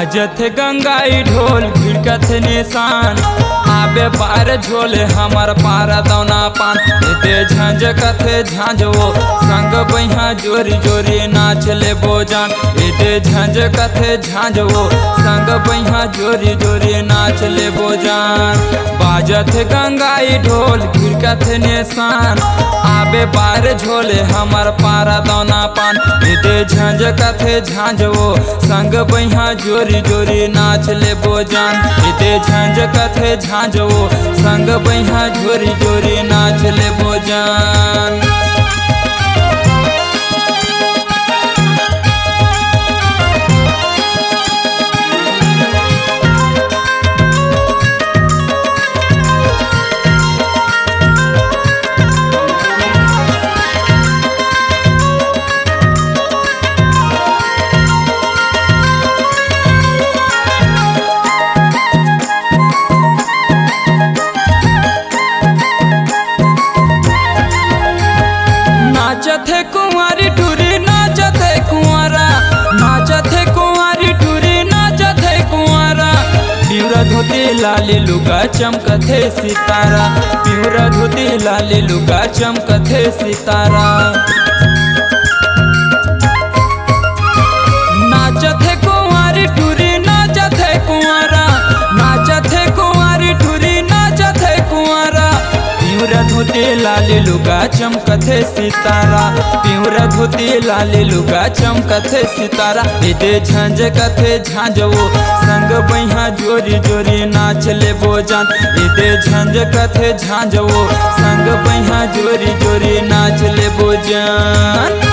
बाजत गंगाई ढोल भिड़कत निशान आबे पार झोले हमार पारा दौना पान दे झंझ कथे झांझो संग बहिया जोरी जोरी नाच ले बोजान दे झंझ कथे झांझो संग बहिया जोरी जोरी नाच ले बोजान। बाजत गंगाई ढोल भिड़कत निशान आबे पार झोले हमार पारा दौना पान दे झंझ कथे झांझो संग बहिया जोरी जोरी नाच ले बोजान दे झंझ कथे झांझो संग बहिया जोरी जोरी नाच ले बोजान। नाचत है कुंवारी टूरी नाचत है कुंवारा नाचत है कुंवारी टूरी नाचत है कुंवारा पिवरा धोती लाली लुगा चमकत है सितारा पिवरा धोती लाली लुगा चमकत है सितारा। नाचत है कुंवारी टूरी नाचत है कुंवारा नाचत है कुंवारी टूरी नाचत है कुंवारा पिवरा धोती लाली लुगा चमकत है सितारा पिवरा धोती लाली लुगा चमकत है सितारा दे झंझ कथे झांझो संग बहिया जोरी जोरी नाच ले बोजान दे झंझ कथे झांझो संग बहिया जोरी जोरी नाच ले बोजान।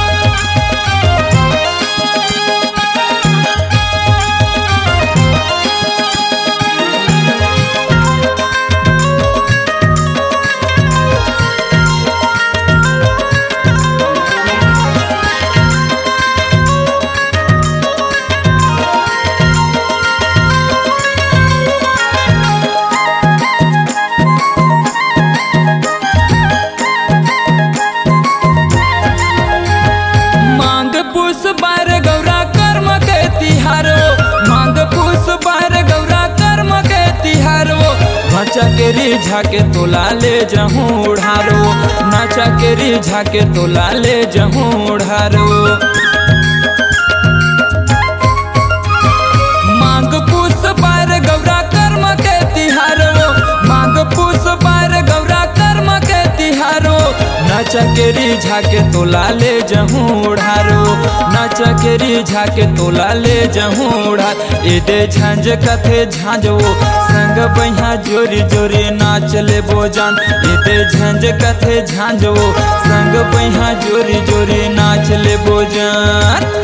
बार गौरा कर्म के तिहारो मांग पुष बार गौरा कर्म के तिहारो नाचा के रिझा के तोला ले जहूँ उड़ारो नाचा के रिझा के तोला ले जहूँ उड़ारो। मांग पुष बार गौरा कर्म के तिहारो मांग पुष बार गौरा कर्म के तिहारो नाचा के रिझा के तोला ले जहूँ उड़ारो नाचा के रिझा के तोला ले जहूँ उड़ार दे झंझ कथे झांझो संग बहिया जोरी जोरी नाच ले बोजान दे झंझ कथे झांझो संग बहिया जोरी जोरी नाच ले बोजान।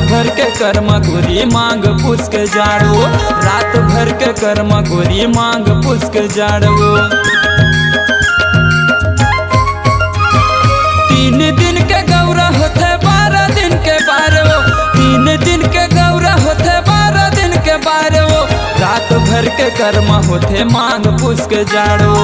भर के कर्म गोरी मांग पुष्क जाड़ो रात भर के कर्म गोरी मांग पुष्क जाड़ो। 3 दिन के गौरा होते 12 दिन के बारो 3 दिन के गौरा होते 12 दिन के बारो रात भर के कर्म होते मांग पुष्क जाड़ो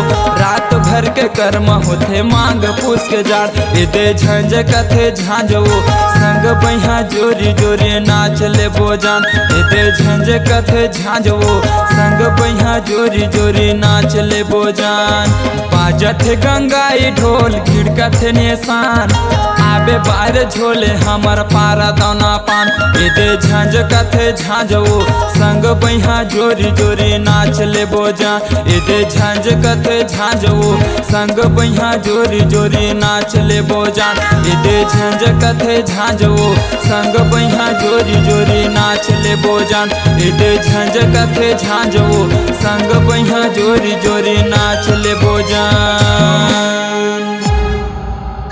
रात भर के कर्म होते मांग पुष्क जाड़ दे झंझ कथे झांझो संग बहिया जोरी जोरी नाच ले बोजान दे झंझ कथे झांझो संग बहिया जोरी जोरी नाच ले बोजान। बाजत गंगाई ढोल भिड़कत निशान आबे पार झोले हमार पारा दौना पान दे झंझ कथे झांझो संग बहिया जोरी जोरी नाच ले बोजान दे झंझ कथे झांझो संग बहिया जोरी जोरी नाच ले बोजान दे झंझ कथे झांझो संग बहिया जोरी जोरी नाच ले बोजान दे झंझ कथे झांझो संग बहिया जोरी जोरी नाच ले बोजान।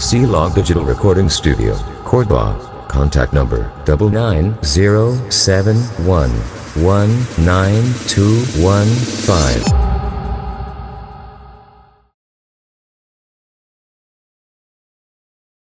C-Log Digital Recording Studio, Cordoba. Contact number 99071192215.